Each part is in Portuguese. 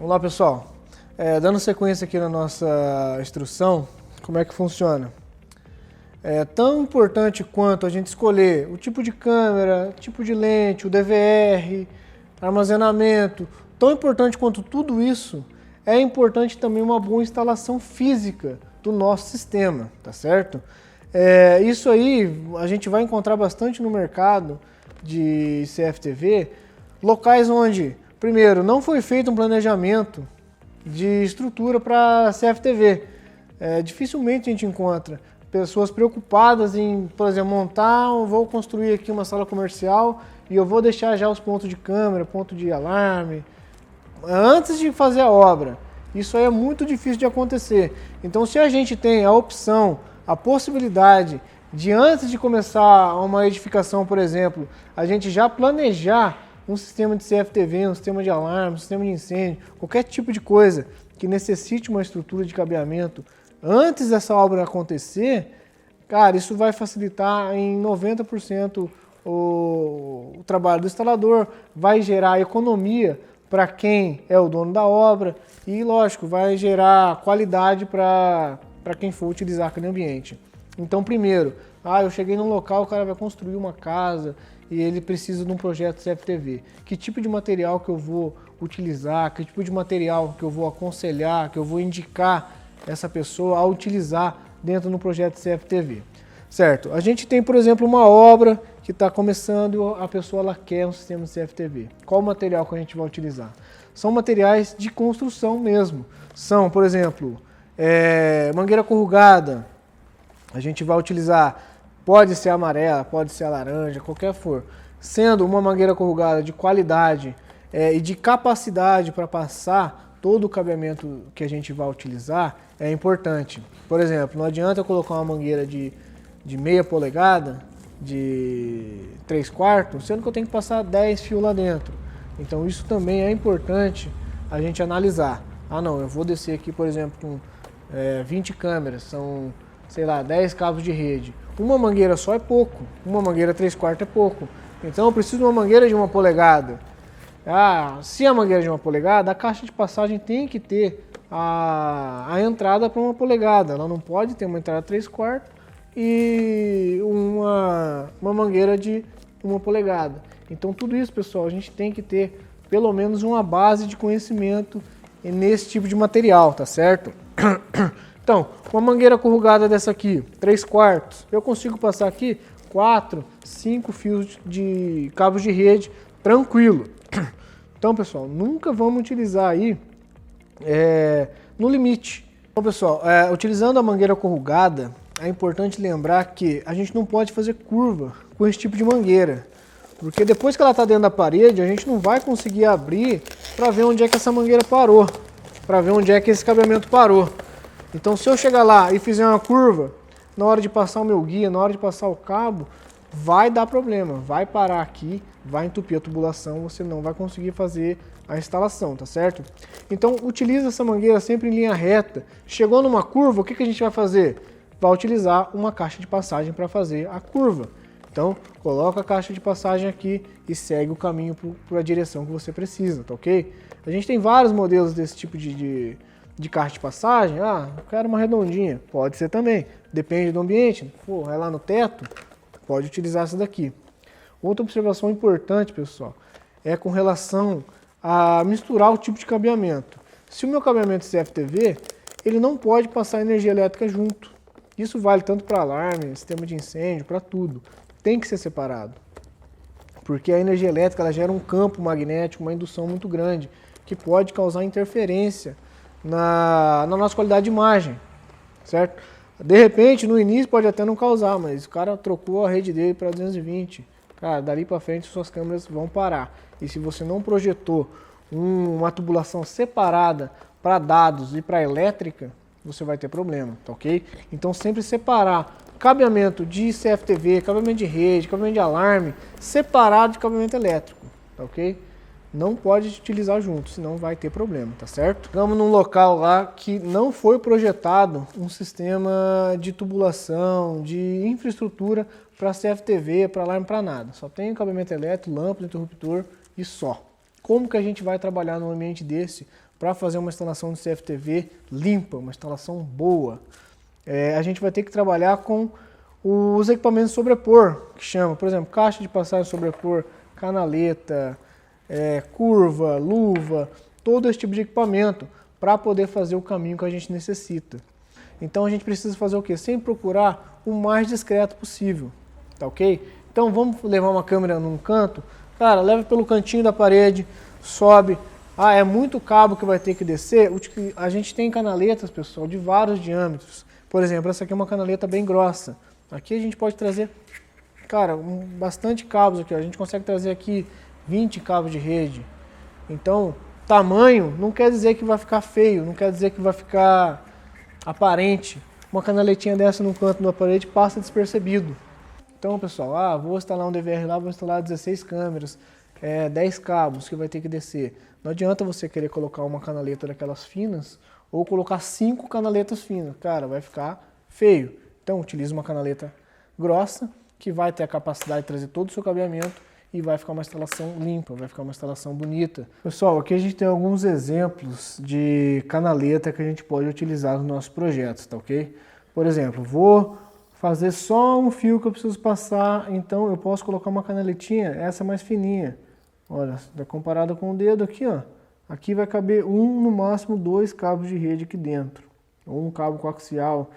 Olá pessoal, dando sequência aqui na nossa instrução, como é que funciona? É tão importante quanto a gente escolher o tipo de câmera, tipo de lente, o DVR, armazenamento, tão importante quanto tudo isso, é importante também uma boa instalação física do nosso sistema, tá certo? Isso aí a gente vai encontrar bastante no mercado de CFTV, locais onde, primeiro, não foi feito um planejamento de estrutura para CFTV. Dificilmente a gente encontra pessoas preocupadas em, por exemplo, vou construir aqui uma sala comercial e eu vou deixar já os pontos de câmera, ponto de alarme, antes de fazer a obra. Isso aí é muito difícil de acontecer. Então, se a gente tem a opção, a possibilidade de, antes de começar uma edificação, por exemplo, a gente já planejar um sistema de CFTV, um sistema de alarme, um sistema de incêndio, qualquer tipo de coisa que necessite uma estrutura de cabeamento antes dessa obra acontecer, cara, isso vai facilitar em 90% o trabalho do instalador, vai gerar economia para quem é o dono da obra e, lógico, vai gerar qualidade para quem for utilizar aquele ambiente. Então, primeiro, eu cheguei num local, o cara vai construir uma casa e ele precisa de um projeto CFTV. Que tipo de material que eu vou utilizar, que tipo de material que eu vou aconselhar, que eu vou indicar essa pessoa a utilizar dentro do projeto CFTV. Certo? A gente tem, por exemplo, uma obra que está começando e a pessoa ela quer um sistema de CFTV. Qual o material que a gente vai utilizar? São materiais de construção mesmo. São, por exemplo, mangueira corrugada. A gente vai utilizar, pode ser amarela, pode ser laranja, qualquer for. Sendo uma mangueira corrugada de qualidade e de capacidade para passar todo o cabeamento que a gente vai utilizar, é importante. Por exemplo, não adianta eu colocar uma mangueira de meia polegada, de 3/4, sendo que eu tenho que passar 10 fios lá dentro. Então isso também é importante a gente analisar. Não, eu vou descer aqui, por exemplo, com 20 câmeras, são, sei lá, 10 cabos de rede. Uma mangueira só é pouco, uma mangueira 3/4 é pouco. Então eu preciso de uma mangueira de 1 polegada. Se a mangueira é de 1 polegada, a caixa de passagem tem que ter a entrada para 1 polegada. Ela não pode ter uma entrada 3/4 e uma mangueira de 1 polegada. Então tudo isso, pessoal, a gente tem que ter pelo menos uma base de conhecimento nesse tipo de material, tá certo? Então, uma mangueira corrugada dessa aqui, 3/4, eu consigo passar aqui 4, 5 fios de cabos de rede tranquilo. Então, pessoal, nunca vamos utilizar aí no limite. Então, pessoal, utilizando a mangueira corrugada, é importante lembrar que a gente não pode fazer curva com esse tipo de mangueira. Porque depois que ela está dentro da parede, a gente não vai conseguir abrir para ver onde é que essa mangueira parou, para ver onde é que esse cabeamento parou. Então, se eu chegar lá e fizer uma curva, na hora de passar o meu guia, na hora de passar o cabo, vai dar problema, vai parar aqui, vai entupir a tubulação, você não vai conseguir fazer a instalação, tá certo? Então, utiliza essa mangueira sempre em linha reta. Chegou numa curva, o que a gente vai fazer? Vai utilizar uma caixa de passagem para fazer a curva. Então, coloca a caixa de passagem aqui e segue o caminho para a direção que você precisa, tá ok? A gente tem vários modelos desse tipo de caixa de passagem. Eu quero uma redondinha, pode ser também, depende do ambiente. É lá no teto, pode utilizar essa daqui. Outra observação importante, pessoal, é com relação a misturar o tipo de cabeamento. Se o meu cabeamento é CFTV, ele não pode passar energia elétrica junto. Isso vale tanto para alarme, sistema de incêndio, para tudo. Tem que ser separado. Porque a energia elétrica ela gera um campo magnético, uma indução muito grande, que pode causar interferência na nossa qualidade de imagem, certo? De repente, no início pode até não causar, mas o cara trocou a rede dele para 220. Cara, dali para frente suas câmeras vão parar. E se você não projetou uma tubulação separada para dados e para elétrica, você vai ter problema, tá ok? Então sempre separar cabeamento de CFTV, cabeamento de rede, cabeamento de alarme, separado de cabeamento elétrico, tá ok? Não pode utilizar junto, senão vai ter problema, tá certo? Estamos num local lá que não foi projetado um sistema de tubulação, de infraestrutura para CFTV, para alarme, para nada. Só tem cabeamento elétrico, lâmpada, interruptor e só. Como que a gente vai trabalhar num ambiente desse? para fazer uma instalação de CFTV limpa, uma instalação boa. A gente vai ter que trabalhar com os equipamentos sobrepor, que chama, por exemplo, caixa de passagem sobrepor, canaleta, curva, luva, todo esse tipo de equipamento para poder fazer o caminho que a gente necessita. Então a gente precisa fazer o quê? Sempre procurar o mais discreto possível, tá ok? Então vamos levar uma câmera num canto, cara, leva pelo cantinho da parede, sobe. É muito cabo que vai ter que descer. A gente tem canaletas, pessoal, de vários diâmetros. Por exemplo, essa aqui é uma canaleta bem grossa. Aqui a gente pode trazer, cara, bastante cabos aqui, ó. A gente consegue trazer aqui 20 cabos de rede. Então, tamanho não quer dizer que vai ficar feio, não quer dizer que vai ficar aparente. Uma canaletinha dessa no canto da parede passa despercebido. Então, pessoal, vou instalar um DVR lá, vou instalar 16 câmeras, 10 cabos que vai ter que descer. Não adianta você querer colocar uma canaleta daquelas finas ou colocar 5 canaletas finas. Cara, vai ficar feio. Então, utilize uma canaleta grossa que vai ter a capacidade de trazer todo o seu cabeamento e vai ficar uma instalação limpa, vai ficar uma instalação bonita. Pessoal, aqui a gente tem alguns exemplos de canaleta que a gente pode utilizar nos nossos projetos, tá ok? Por exemplo, vou fazer só um fio que eu preciso passar, então eu posso colocar uma canaletinha, essa mais fininha. Olha, comparada com o dedo aqui, ó. Aqui vai caber no máximo 2 cabos de rede aqui dentro. Ou um cabo coaxial.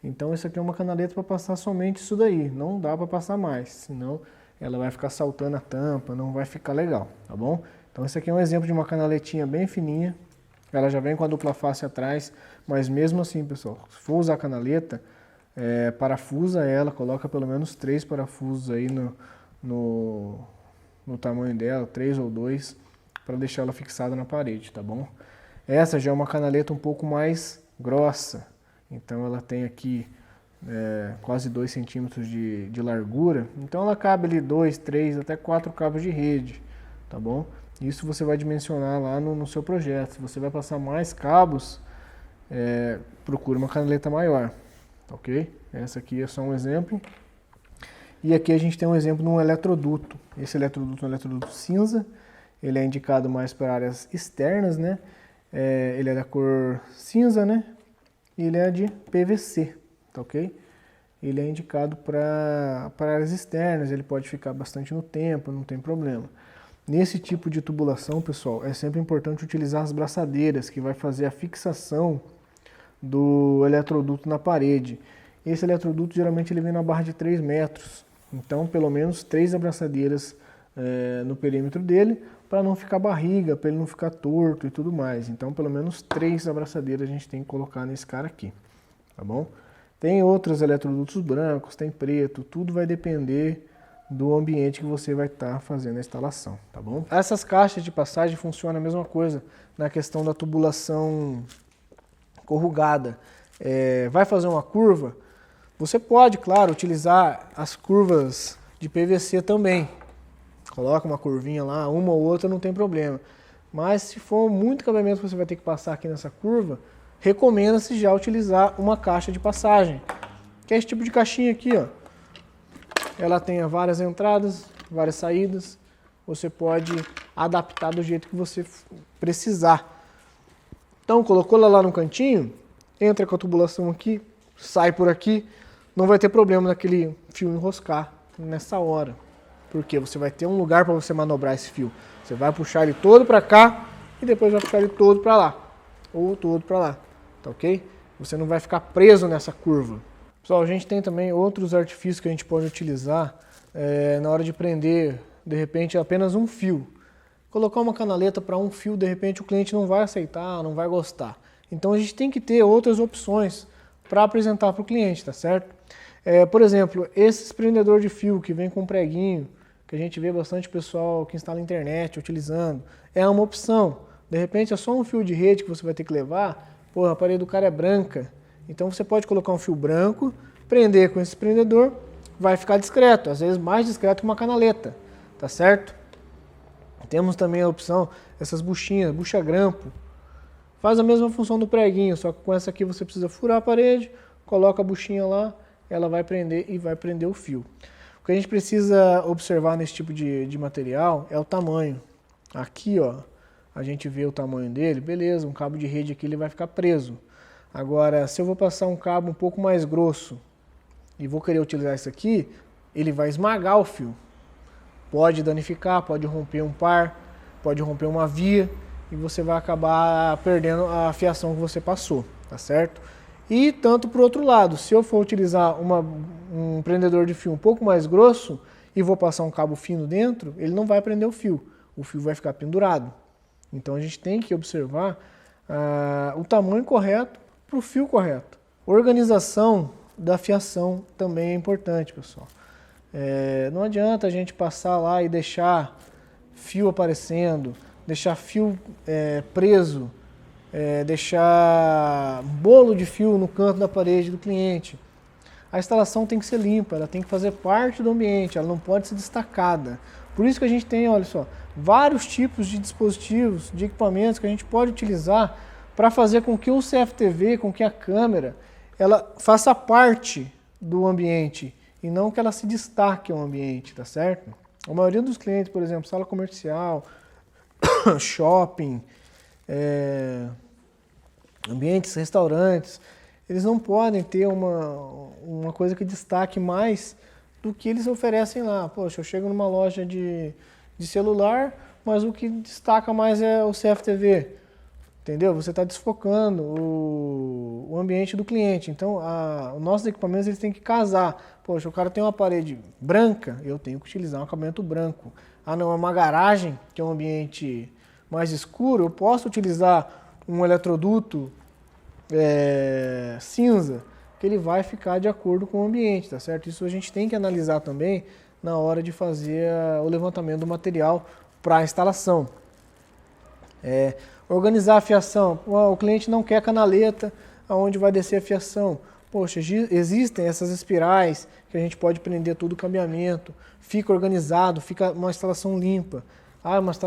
Então isso aqui é uma canaleta para passar somente isso daí. Não dá para passar mais, senão ela vai ficar saltando a tampa, não vai ficar legal, tá bom? Então esse aqui é um exemplo de uma canaletinha bem fininha. Ela já vem com a dupla face atrás, mas mesmo assim, pessoal, se for usar a canaleta, parafusa ela, coloca pelo menos 3 parafusos aí no tamanho dela, 3 ou 2, para deixar ela fixada na parede, tá bom? Essa já é uma canaleta um pouco mais grossa, então ela tem aqui quase 2 centímetros de largura, então ela cabe ali 2, 3, até 4 cabos de rede, tá bom? Isso você vai dimensionar lá no seu projeto. Se você vai passar mais cabos, procure uma canaleta maior, ok? Essa aqui é só um exemplo. E aqui a gente tem um exemplo de um eletroduto. Esse eletroduto é um eletroduto cinza, ele é indicado mais para áreas externas, né? Ele é da cor cinza, né? E ele é de PVC, tá ok? Ele é indicado para áreas externas, ele pode ficar bastante no tempo, não tem problema. Nesse tipo de tubulação, pessoal, é sempre importante utilizar as braçadeiras, que vai fazer a fixação do eletroduto na parede. Esse eletroduto geralmente ele vem na barra de 3 metros, então pelo menos 3 abraçadeiras no perímetro dele, para não ficar barriga, para ele não ficar torto e tudo mais. Então pelo menos 3 abraçadeiras a gente tem que colocar nesse cara aqui, tá bom? Tem outros eletrodutos brancos, tem preto, tudo vai depender do ambiente que você vai estar fazendo a instalação, tá bom? Essas caixas de passagem funcionam a mesma coisa na questão da tubulação corrugada. Vai fazer uma curva, você pode, claro, utilizar as curvas de PVC também. Coloca uma curvinha lá, uma ou outra, não tem problema. Mas se for muito cabeamento que você vai ter que passar aqui nessa curva, recomenda-se já utilizar uma caixa de passagem. Que é esse tipo de caixinha aqui, ó. Ela tem várias entradas, várias saídas. Você pode adaptar do jeito que você precisar. Então, colocou ela lá no cantinho, entra com a tubulação aqui, sai por aqui, não vai ter problema daquele fio enroscar nessa hora. Porque você vai ter um lugar para você manobrar esse fio. Você vai puxar ele todo para cá e depois vai puxar ele todo para lá. Ou todo para lá, tá ok? Você não vai ficar preso nessa curva. Pessoal, a gente tem também outros artifícios que a gente pode utilizar na hora de prender, de repente, apenas um fio. Colocar uma canaleta para um fio, de repente o cliente não vai aceitar, não vai gostar. Então a gente tem que ter outras opções para apresentar para o cliente, tá certo? Por exemplo, esse prendedor de fio que vem com preguinho, que a gente vê bastante pessoal que instala internet utilizando, é uma opção. De repente é só um fio de rede que você vai ter que levar, a parede do cara é branca. Então você pode colocar um fio branco, prender com esse prendedor, vai ficar discreto, às vezes mais discreto que uma canaleta, tá certo? Temos também a opção, essas buchinhas, bucha grampo, faz a mesma função do preguinho, só que com essa aqui você precisa furar a parede, coloca a buchinha lá, ela vai prender e vai prender o fio. O que a gente precisa observar nesse tipo de material é o tamanho. Aqui, ó, a gente vê o tamanho dele, beleza, um cabo de rede aqui ele vai ficar preso. Agora, se eu vou passar um cabo um pouco mais grosso e vou querer utilizar isso aqui, ele vai esmagar o fio. Pode danificar, pode romper um par, pode romper uma via e você vai acabar perdendo a fiação que você passou, tá certo? E tanto para o outro lado, se eu for utilizar um prendedor de fio um pouco mais grosso e vou passar um cabo fino dentro, ele não vai prender o fio vai ficar pendurado. Então a gente tem que observar o tamanho correto para o fio correto. Organização da fiação também é importante, pessoal. Não adianta a gente passar lá e deixar fio aparecendo, deixar fio preso, deixar bolo de fio no canto da parede do cliente. A instalação tem que ser limpa, ela tem que fazer parte do ambiente, ela não pode ser destacada. Por isso que a gente tem, olha só, vários tipos de dispositivos, de equipamentos que a gente pode utilizar para fazer com que o CFTV, com que a câmera, ela faça parte do ambiente e não que ela se destaque ao ambiente, tá certo? A maioria dos clientes, por exemplo, sala comercial, shopping, ambientes, restaurantes, eles não podem ter uma coisa que destaque mais do que eles oferecem lá. Poxa, eu chego numa loja de celular, mas o que destaca mais é o CFTV, entendeu? Você está desfocando o ambiente do cliente. Então, os nossos equipamentos eles têm que casar. Poxa, o cara tem uma parede branca, eu tenho que utilizar um acabamento branco. Não, é uma garagem, que é um ambiente mais escuro, eu posso utilizar um eletroduto cinza, que ele vai ficar de acordo com o ambiente, tá certo? Isso a gente tem que analisar também na hora de fazer o levantamento do material para a instalação. Organizar a fiação. O cliente não quer canaleta aonde vai descer a fiação. Poxa, existem essas espirais que a gente pode prender todo o cabeamento, fica organizado, fica uma instalação limpa. Mas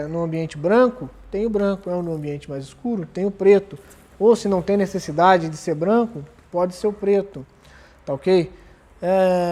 no ambiente branco, tem o branco, no ambiente mais escuro, tem o preto. Ou se não tem necessidade de ser branco, pode ser o preto, tá ok?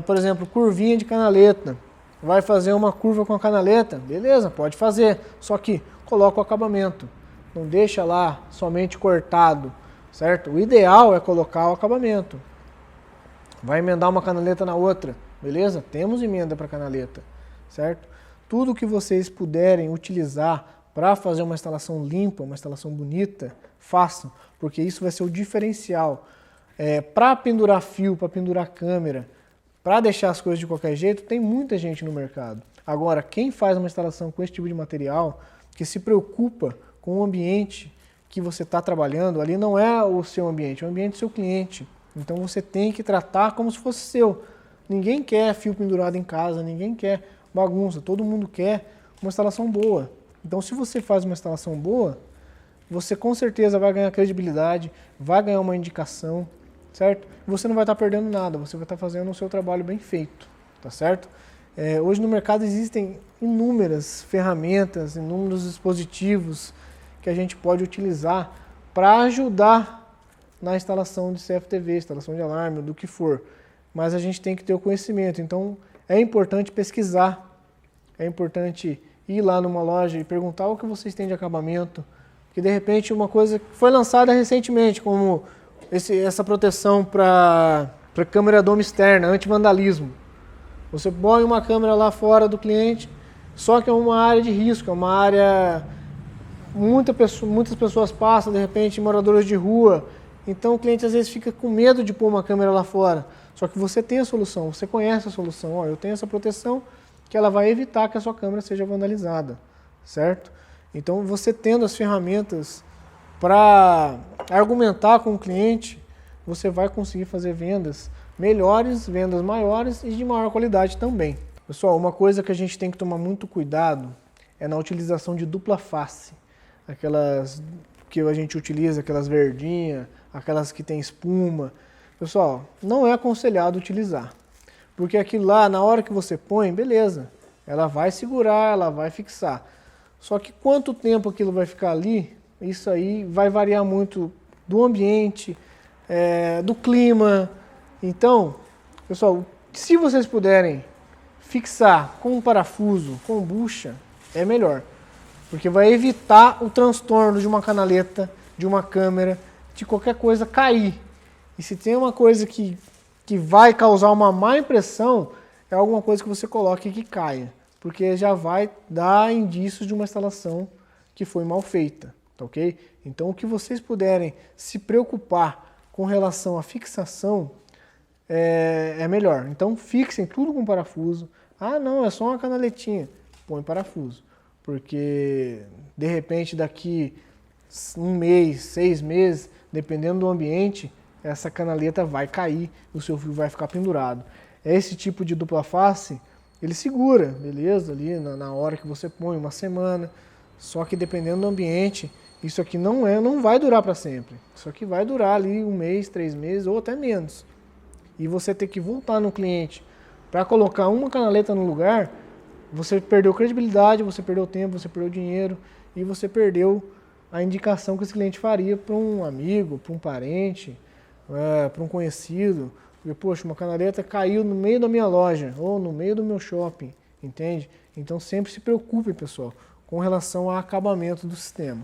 Por exemplo, curvinha de canaleta. Vai fazer uma curva com a canaleta? Beleza, pode fazer. Só que coloca o acabamento. Não deixa lá somente cortado, certo? O ideal é colocar o acabamento. Vai emendar uma canaleta na outra, beleza? Temos emenda para canaleta, certo? Tudo que vocês puderem utilizar para fazer uma instalação limpa, uma instalação bonita, façam, porque isso vai ser o diferencial. Para pendurar fio, para pendurar câmera, para deixar as coisas de qualquer jeito, tem muita gente no mercado. Agora, quem faz uma instalação com esse tipo de material, que se preocupa com o ambiente que você está trabalhando, ali não é o seu ambiente, é o ambiente do seu cliente. Então você tem que tratar como se fosse seu. Ninguém quer fio pendurado em casa, ninguém quer bagunça, todo mundo quer uma instalação boa. Então se você faz uma instalação boa, você com certeza vai ganhar credibilidade, vai ganhar uma indicação, certo? Você não vai estar perdendo nada, você vai estar fazendo o seu trabalho bem feito, tá certo? Hoje no mercado existem inúmeras ferramentas, inúmeros dispositivos que a gente pode utilizar para ajudar na instalação de CFTV, instalação de alarme, do que for. Mas a gente tem que ter o conhecimento, então é importante pesquisar, é importante ir lá numa loja e perguntar o que vocês têm de acabamento, que de repente uma coisa que foi lançada recentemente, como essa proteção para câmera dome externa, anti-vandalismo. Você põe uma câmera lá fora do cliente, só que é uma área de risco, é uma área... Muitas pessoas passam, de repente, moradores de rua, então o cliente às vezes fica com medo de pôr uma câmera lá fora. Só que você tem a solução, você conhece a solução. Eu tenho essa proteção que ela vai evitar que a sua câmera seja vandalizada, certo? Então você tendo as ferramentas para argumentar com o cliente, você vai conseguir fazer vendas melhores, vendas maiores e de maior qualidade também. Pessoal, uma coisa que a gente tem que tomar muito cuidado é na utilização de dupla face. Aquelas que a gente utiliza, aquelas verdinhas, aquelas que tem espuma. Pessoal, não é aconselhado utilizar. Porque aquilo lá, na hora que você põe, beleza, ela vai segurar, ela vai fixar. Só que quanto tempo aquilo vai ficar ali, isso aí vai variar muito do ambiente, do clima. Então, pessoal, se vocês puderem fixar com um parafuso, com bucha, é melhor. porque vai evitar o transtorno de uma canaleta, de uma câmera, de qualquer coisa cair. E se tem uma coisa que vai causar uma má impressão, é alguma coisa que você coloque que caia, porque já vai dar indícios de uma instalação que foi mal feita, tá ok? Então o que vocês puderem se preocupar com relação à fixação é melhor. Então fixem tudo com parafuso. Ah não, é só uma canaletinha. Põe parafuso, porque de repente daqui 1 mês, 6 meses, dependendo do ambiente, essa canaleta vai cair, o seu fio vai ficar pendurado. Esse tipo de dupla face, ele segura, beleza? Ali na hora que você põe, 1 semana. Só que dependendo do ambiente, isso aqui não vai durar para sempre. Isso aqui vai durar ali 1 mês, 3 meses ou até menos. E você ter que voltar no cliente para colocar uma canaleta no lugar, você perdeu credibilidade, você perdeu tempo, você perdeu dinheiro e você perdeu a indicação que esse cliente faria para um amigo, para um parente, para um conhecido. Porque, poxa, uma canaleta caiu no meio da minha loja ou no meio do meu shopping, entende? Então sempre se preocupe, pessoal, com relação ao acabamento do sistema.